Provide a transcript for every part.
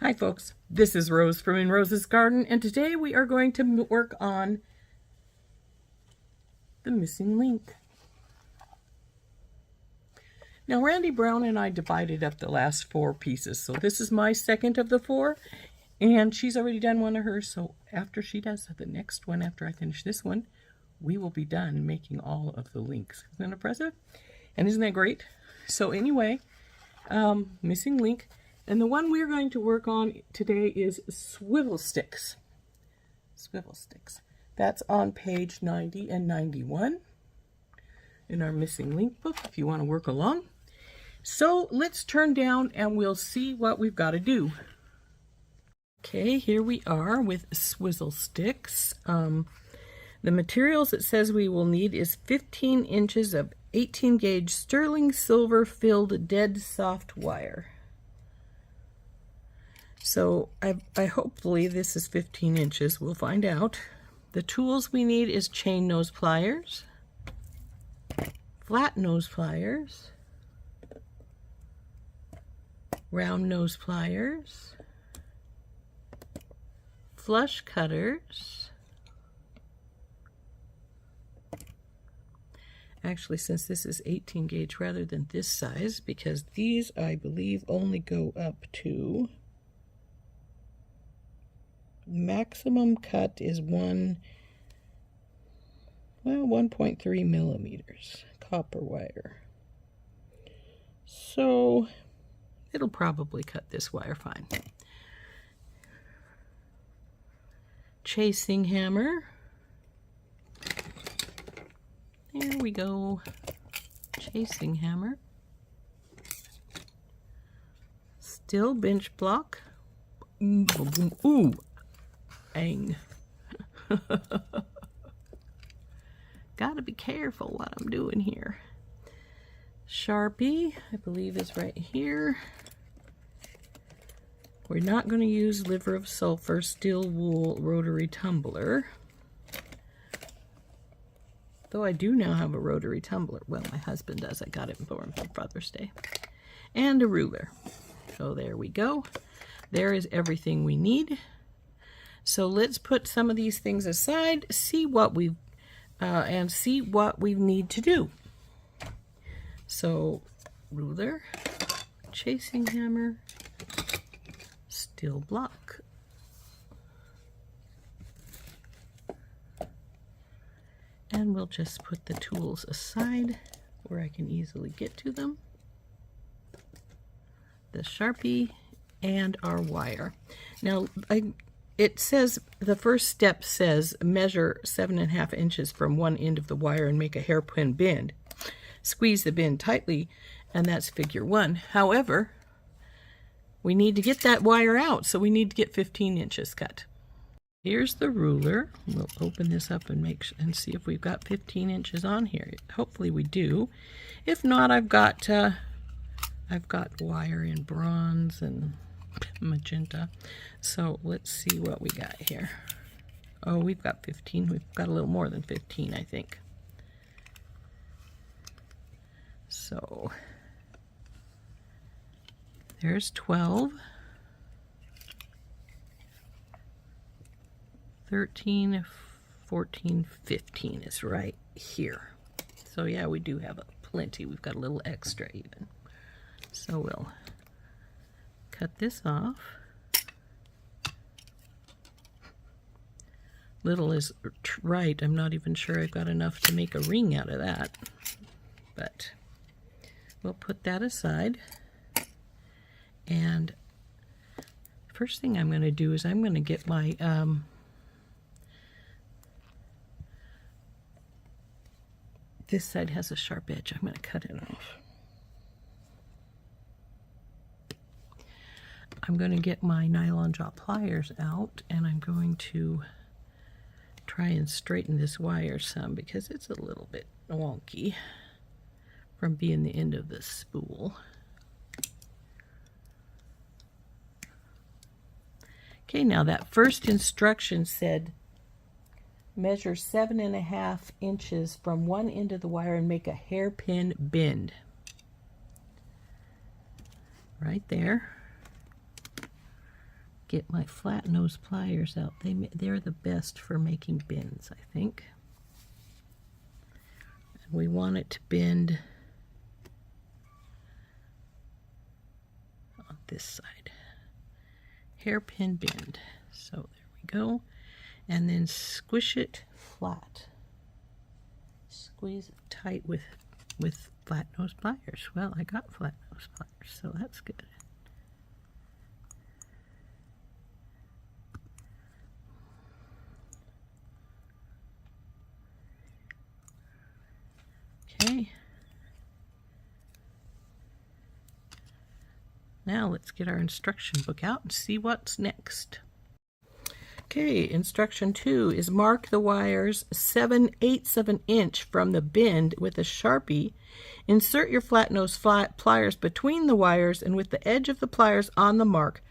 Hi folks, this is Rose from InRoses Garden, and today we are going to work on the missing link. Now Randy Brown and I divided up the last 4 pieces, so this is my second of the 4, and she's already done one of hers, so after she does the next one, after I finish this one, we will be done making all of the links. Isn't that impressive? And isn't that great? So anyway, missing link. And the one we're going to work on today is swivel sticks. Swivel sticks. That's on page 90 and 91 in our missing link book if you want to work along. So let's turn down and we'll see what we've got to do. Okay, here we are with swizzle sticks. The materials it says we will need is 15 inches of 18 gauge sterling silver filled dead soft wire. So I hopefully this is 15 inches. We'll find out. The tools we need is chain nose pliers, flat nose pliers, round nose pliers, flush cutters. Actually, since this is 18 gauge rather than this size, because these I believe only go up to maximum cut is 1.3 millimeters copper wire. So it'll probably cut this wire fine. Chasing hammer. There we go. Chasing hammer. Steel bench block. Ooh. Ang. Gotta be careful what I'm doing here. Sharpie, I believe is right here. We're not going to use liver of sulfur steel wool rotary tumbler. Though I do now have a rotary tumbler. Well, my husband does. I got it for him for Father's Day. And a ruler. So there we go. There is everything we need. So let's put some of these things aside, see what we need to do. So ruler, chasing hammer, steel block, and we'll just put the tools aside where I can easily get to them. The Sharpie and our wire. Now it says, the first step says, measure 7.5 inches from one end of the wire and make a hairpin bend. Squeeze the bend tightly, and that's figure 1. However, we need to get that wire out, so we need to get 15 inches cut. Here's the ruler. We'll open this up and see if we've got 15 inches on here. Hopefully we do. If not, I've got wire in bronze and magenta. So let's see what we got here. Oh, we've got 15. We've got a little more than 15, I think. So there's 12, 13, 14, 15 is right here. So yeah, we do have plenty. We've got a little extra even. So we'll cut this off. Little is right. I'm not even sure I've got enough to make a ring out of that. But we'll put that aside. And first thing I'm going to do is I'm going to get my this side has a sharp edge. I'm going to cut it off. I'm going to get my nylon jaw pliers out, and I'm going to try and straighten this wire some because it's a little bit wonky from being the end of the spool. Okay, now that first instruction said measure 7.5 inches from one end of the wire and make a hairpin bend. Right there. get my flat nose pliers out. They're the best for making bends, I think. And we want it to bend on this side. Hairpin bend. So there we go. And then squish it flat. Squeeze it tight with flat nose pliers. Well, I got flat nose pliers, so that's good. Okay. Now let's get our instruction book out and see what's next. Okay, instruction 2 is mark the wires 7/8 of an inch from the bend with a Sharpie. Insert your flat nose pliers between the wires and with the edge of the pliers on the mark.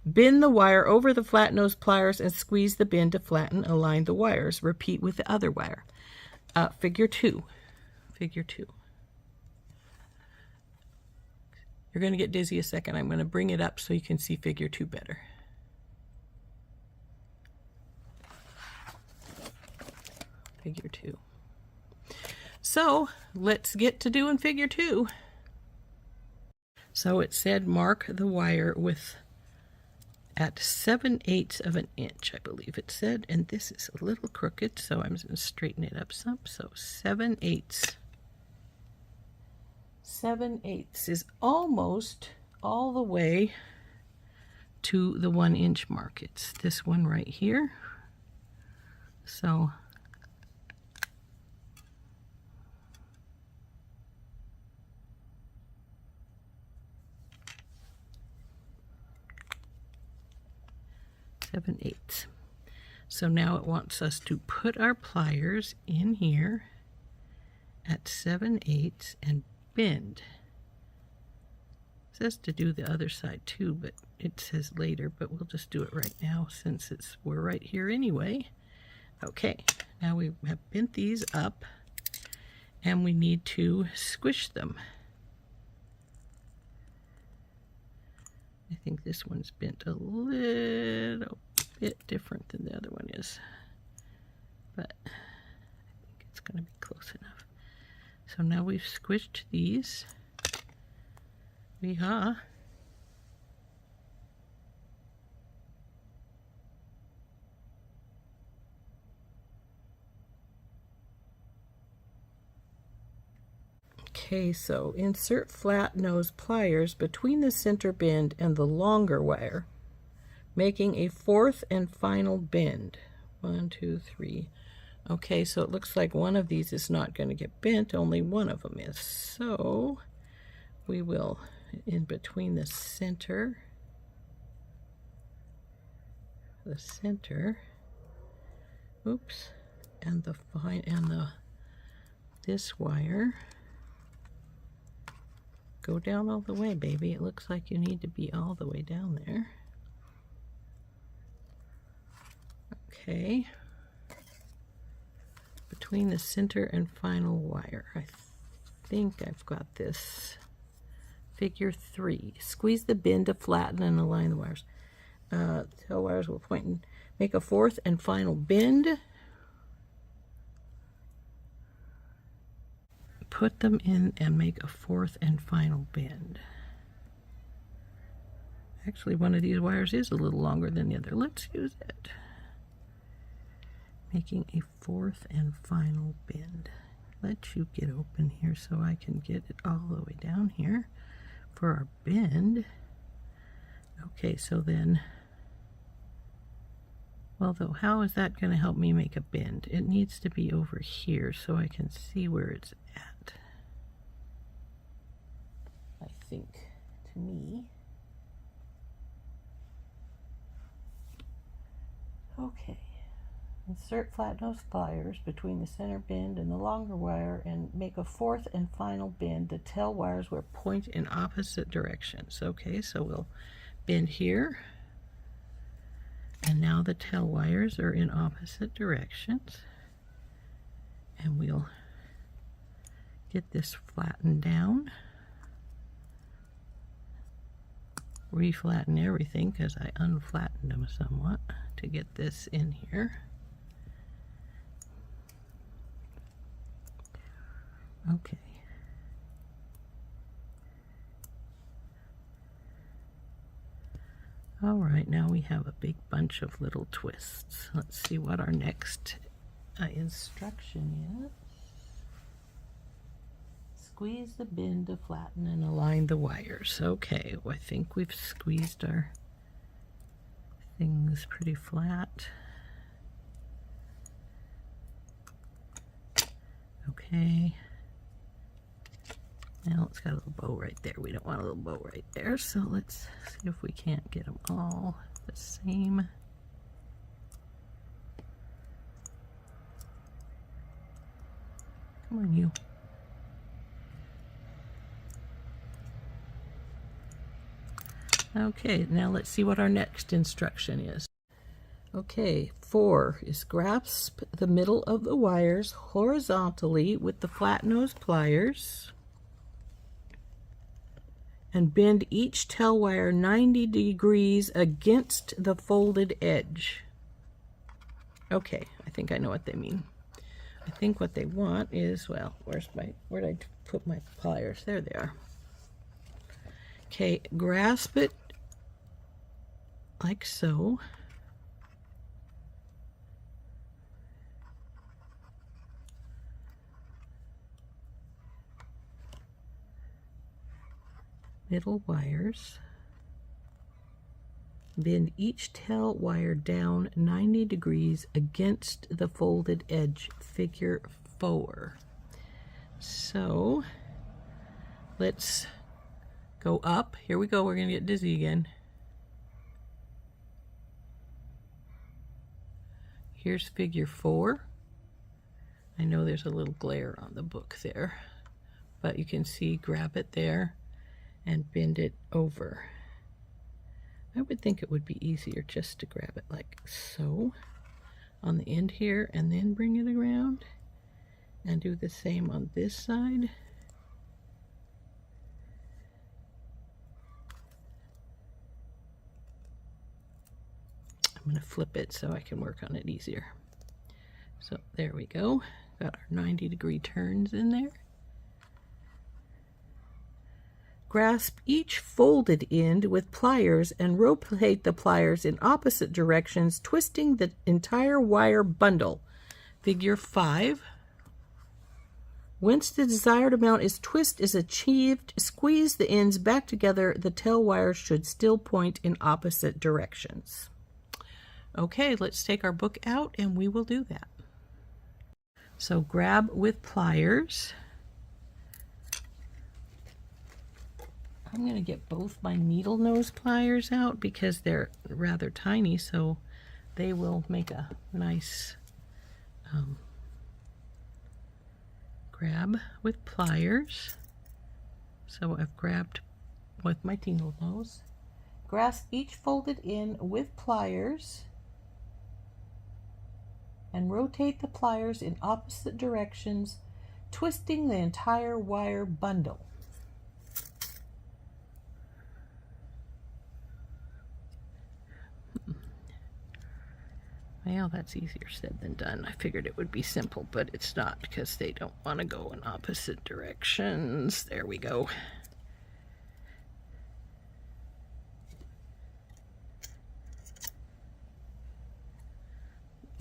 Bend the wire over the flat nose pliers and squeeze the bend to flatten. Align the wires. Repeat with the other wire. Figure 2. Figure 2. You're going to get dizzy a second. I'm going to bring it up so you can see figure 2 better. Figure 2. So let's get to doing figure 2. So it said mark the wire with at 7/8 of an inch, I believe it said, and this is a little crooked, so I'm just going to straighten it up some. So 7/8. 7/8 is almost all the way to the 1 inch mark. It's this one right here. So seven-eighths. So now it wants us to put our pliers in here at 7/8 and bend. It says to do the other side too, but it says later, but we'll just do it right now since we're right here anyway. Okay, now we have bent these up and we need to squish them. I think this one's bent a little bit different than the other one is, but I think it's going to be close enough. So now we've squished these. Yeehaw. Okay, so insert flat nose pliers between the center bend and the longer wire, making a 4th and final bend. 1, 2, 3. Okay, so it looks like one of these is not going to get bent, only one of them is. So we will, in between the center, oops, and this wire, go down all the way, baby. It looks like you need to be all the way down there. Okay. Between the center and final wire. I think I've got this. Figure 3. Squeeze the bend to flatten and align the wires. Tail wires will point and make a 4th and final bend. Put them in and make a 4th and final bend. Actually, one of these wires is a little longer than the other. Let's use it. Making a 4th and final bend. Let you get open here so I can get it all the way down here for our bend. Okay, so then, well, though, how is that going to help me make a bend? It needs to be over here so I can see where it's at. I think, to me. Okay. Insert flat nose pliers between the center bend and the longer wire and make a 4th and final bend. The tail wires will point in opposite directions. Okay, so we'll bend here. And now the tail wires are in opposite directions. And we'll get this flattened down. reflatten everything because I unflattened them somewhat to get this in here. Okay. All right, now we have a big bunch of little twists. Let's see what our next instruction is. Squeeze the bin to flatten and align the wires. Okay, well, I think we've squeezed our things pretty flat. Okay. Now it's got a little bow right there. We don't want a little bow right there, so let's see if we can't get them all the same. Come on, you. Okay, now let's see what our next instruction is. Okay, 4 is grasp the middle of the wires horizontally with the flat nose pliers and bend each tail wire 90 degrees against the folded edge. Okay, I think I know what they mean. I think what they want is, well, where did I put my pliers? There they are. Okay, grasp it like so. Middle wires. Bend each tail wire down 90 degrees against the folded edge, figure 4. So let's go up. Here we go. We're going to get dizzy again. Here's figure 4. I know there's a little glare on the book there, but you can see, grab it there and bend it over. I would think it would be easier just to grab it like so on the end here and then bring it around and do the same on this side. I'm going to flip it so I can work on it easier. So there we go. Got our 90-degree turns in there. Grasp each folded end with pliers and rotate the pliers in opposite directions, twisting the entire wire bundle. Figure 5. Once the desired amount is twist is achieved, squeeze the ends back together. The tail wires should still point in opposite directions. Okay, let's take our book out and we will do that. So grab with pliers. I'm going to get both my needle nose pliers out because they're rather tiny, so they will make a nice grab with pliers. So I've grabbed with my needle nose. Grasp each folded end with pliers and rotate the pliers in opposite directions, twisting the entire wire bundle. Well, that's easier said than done. I figured it would be simple, but it's not because they don't want to go in opposite directions. There we go.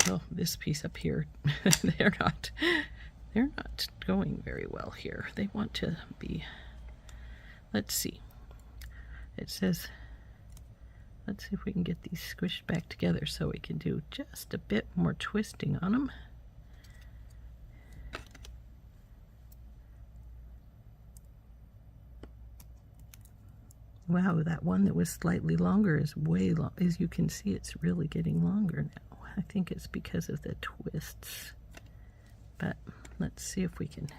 Well, this piece up here, they're not going very well here. They want to be, let's see. It says, let's see if we can get these squished back together so we can do just a bit more twisting on them. Wow, that one that was slightly longer is way long. As you can see, it's really getting longer now. I think it's because of the twists. But let's see if we can.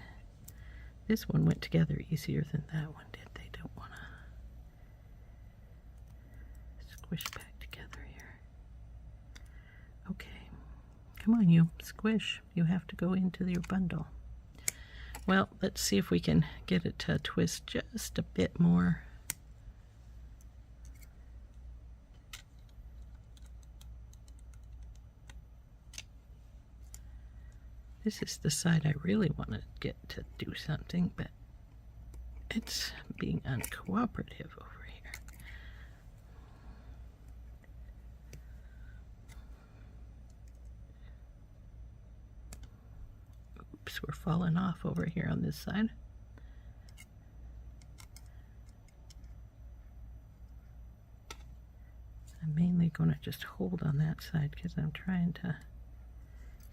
This one went together easier than that one did. They don't want to squish back together here. Okay. Come on, you. Squish. You have to go into your bundle. Well, let's see if we can get it to twist just a bit more. This is the side I really want to get to do something, but it's being uncooperative over here. Oops, we're falling off over here on this side. I'm mainly going to just hold on that side because I'm trying to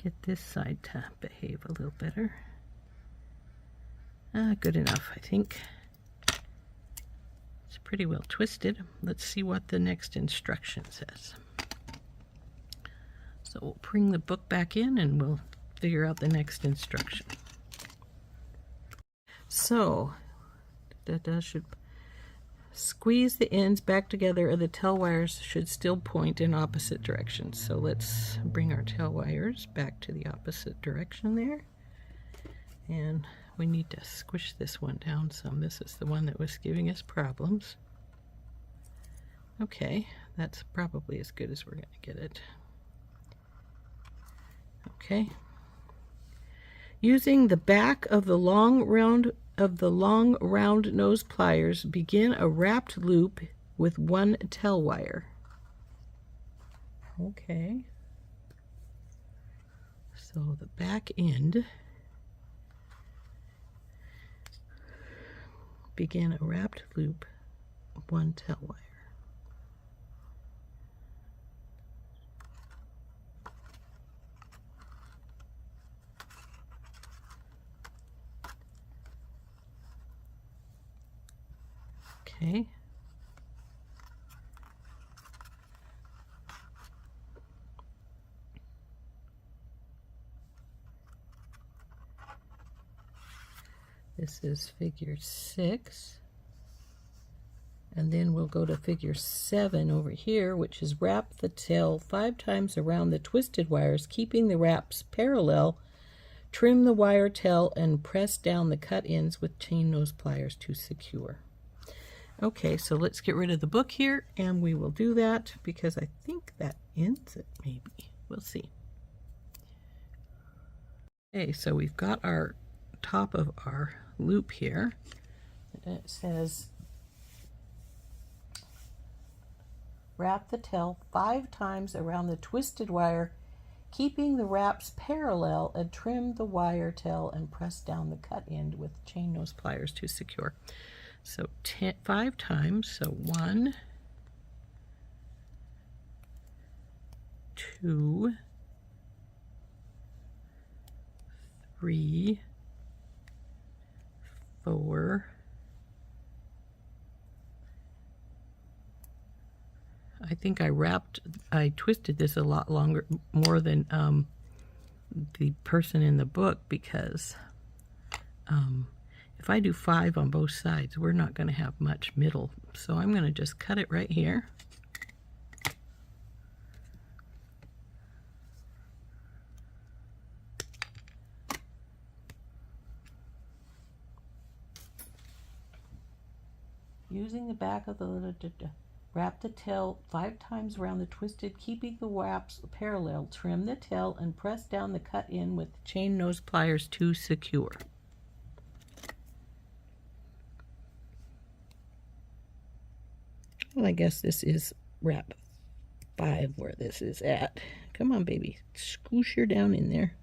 get this side to behave a little better. Good enough, I think. It's pretty well twisted. Let's see what the next instruction says. So we'll bring the book back in and we'll figure out the next instruction. So that should squeeze the ends back together, and the tail wires should still point in opposite directions. So let's bring our tail wires back to the opposite direction there. And we need to squish this one down some. This is the one that was giving us problems. Okay, that's probably as good as we're going to get it. Okay. Using the back of the long round nose pliers, begin a wrapped loop with one tail wire. Okay. So the back end, begin a wrapped loop, one tail wire. Okay. This is figure 6. And then we'll go to figure 7 over here, which is wrap the tail 5 times around the twisted wires, keeping the wraps parallel. Trim the wire tail and press down the cut ends with chain nose pliers to secure. Okay, so let's get rid of the book here, and we will do that because I think that ends it, maybe. We'll see. Okay, so we've got our top of our loop here. It says, wrap the tail 5 times around the twisted wire, keeping the wraps parallel, and trim the wire tail and press down the cut end with chain nose pliers to secure. So 5 times, so 1, 2, 3, 4, I think I twisted this a lot longer, more than the person in the book, because if I do 5 on both sides, we're not going to have much middle. So I'm going to just cut it right here. Using the back of the wrap the tail 5 times around the twisted, keeping the wraps parallel. Trim the tail and press down the cut in with chain nose pliers to secure. Well, I guess this is wrap 5 where this is at. Come on, baby. Scoosh her down in there.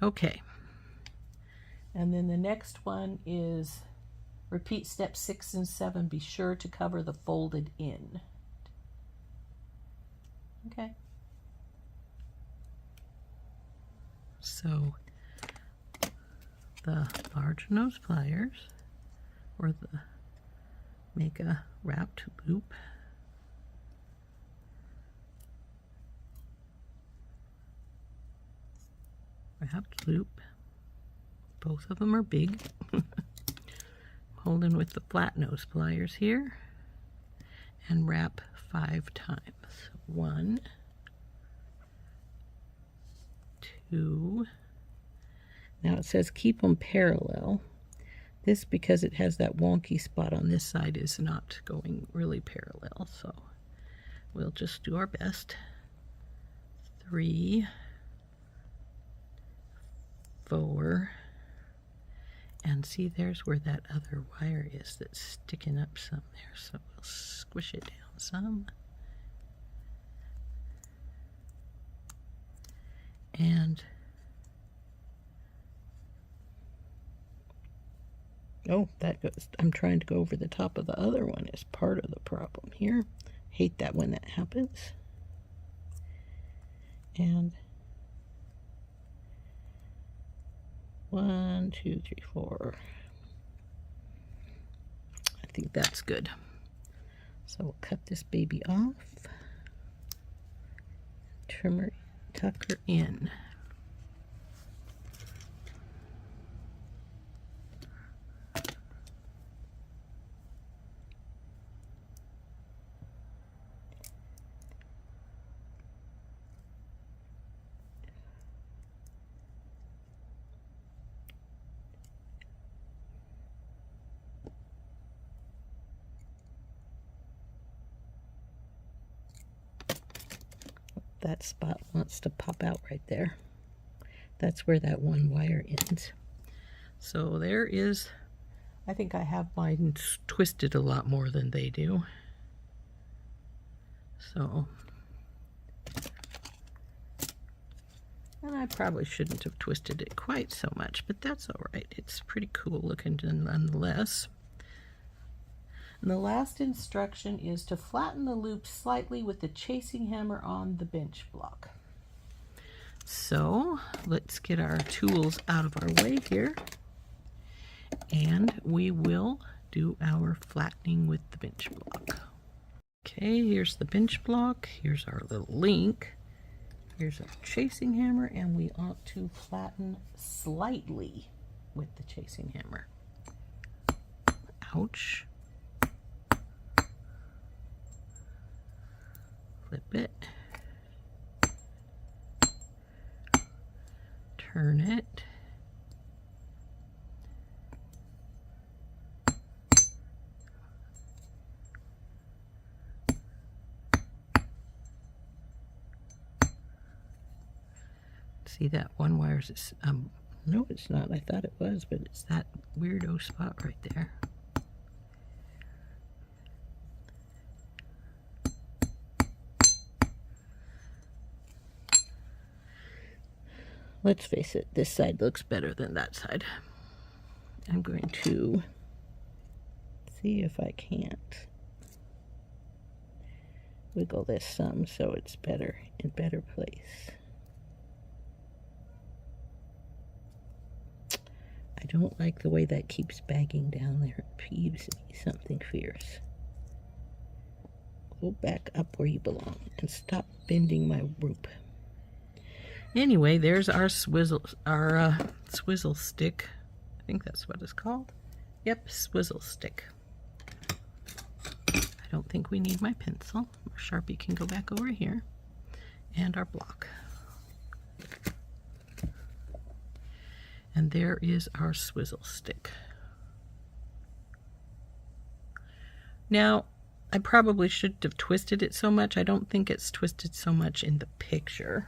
Okay. And then the next one is repeat steps 6 and 7. Be sure to cover the folded in. Okay. So the large nose pliers, or make a wrapped loop. Wrapped loop. Both of them are big. Holding with the flat nose pliers here, and wrap 5 times. 1, 2. Now it says keep them parallel. This, because it has that wonky spot on this side, is not going really parallel, so we'll just do our best. 3, 4, and see, there's where that other wire is that's sticking up some there, so we'll squish it down some. And oh, that goes, I'm trying to go over the top of the other one is part of the problem here. Hate that when that happens. And 1, 2, 3, 4. I think that's good. So we'll cut this baby off. Trim her, tuck her in. That spot wants to pop out right there. That's where that one wire ends. So there is, I think I have mine twisted a lot more than they do. So, and I probably shouldn't have twisted it quite so much, but that's all right. It's pretty cool looking nonetheless. And the last instruction is to flatten the loop slightly with the chasing hammer on the bench block. So let's get our tools out of our way here, and we will do our flattening with the bench block. Okay, here's the bench block, here's our little link, here's our chasing hammer, and we ought to flatten slightly with the chasing hammer. Ouch. Flip it, turn it, see that one wire is, no it's not, I thought it was, but it's that weirdo spot right there. Let's face it, this side looks better than that side. I'm going to see if I can't wiggle this some so it's better in better place. I don't like the way that keeps bagging down there. It peeves me something fierce. Go back up where you belong and stop bending my rope. Anyway, there's our swizzle stick. I think that's what it's called. Yep, swizzle stick. I don't think we need my pencil. Our Sharpie can go back over here. And our block. And there is our swizzle stick. Now, I probably shouldn't have twisted it so much. I don't think it's twisted so much in the picture.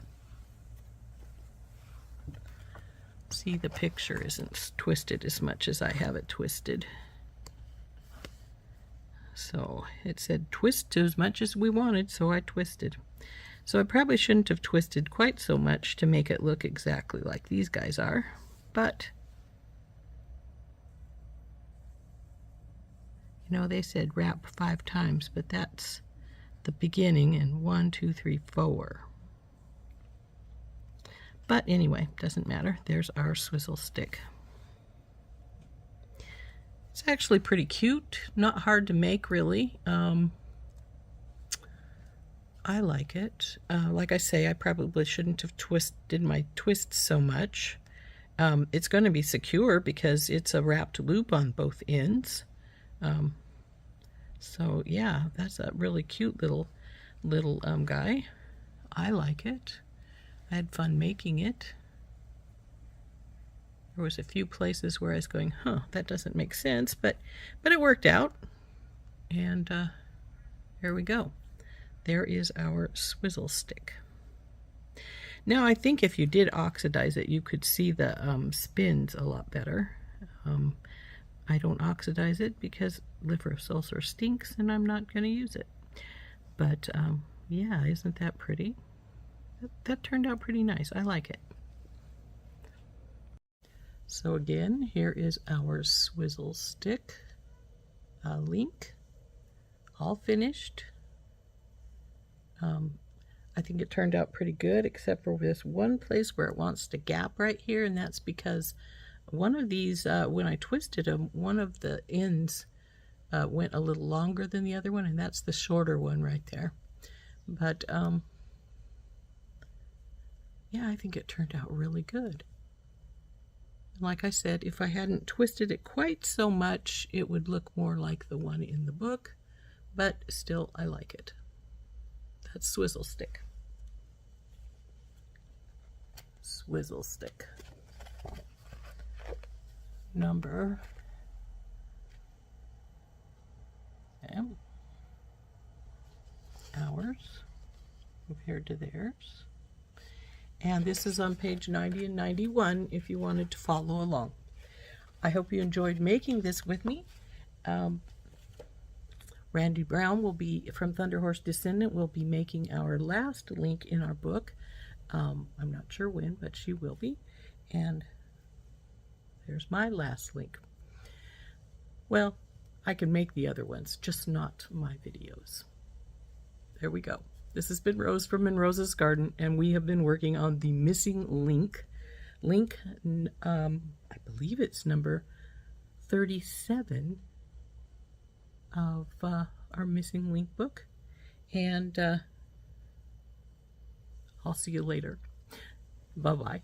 See, the picture isn't twisted as much as I have it twisted. So it said twist as much as we wanted, so I twisted. So I probably shouldn't have twisted quite so much to make it look exactly like these guys are, but you know, they said wrap 5 times, but that's the beginning, and 1, 2, 3, 4. But anyway, doesn't matter. There's our swizzle stick. It's actually pretty cute, not hard to make really. I like it. Like I say, I probably shouldn't have twisted my twist so much. It's going to be secure because it's a wrapped loop on both ends. So yeah, that's a really cute little guy. I like it. I had fun making it. There was a few places where I was going, huh, that doesn't make sense, but it worked out. And here we go. There is our swizzle stick. Now I think if you did oxidize it, you could see the spins a lot better. I don't oxidize it because liver sulfur stinks and I'm not going to use it. But yeah, isn't that pretty? That turned out pretty nice. I like it. So again, here is our Swizzle stick link, all finished. I think it turned out pretty good, except for this one place where it wants to gap right here, and that's because one of these, when I twisted them, one of the ends went a little longer than the other one, and that's the shorter one right there. But yeah, I think it turned out really good. Like I said, if I hadn't twisted it quite so much, it would look more like the one in the book, but still, I like it. That's Swizzle stick. Swizzle stick. Number ours compared to theirs. And this is on page 90 and 91 if you wanted to follow along. I hope you enjoyed making this with me. Randy Brown will be, from Thunder Horse Descendant, will be making our last link in our book. I'm not sure when, but she will be. And there's my last link. Well, I can make the other ones, just not my videos. There we go. This has been Rose from InRosesGarden, Garden, and we have been working on the missing link. I believe it's number 37 of our missing link book. And I'll see you later. Bye-bye.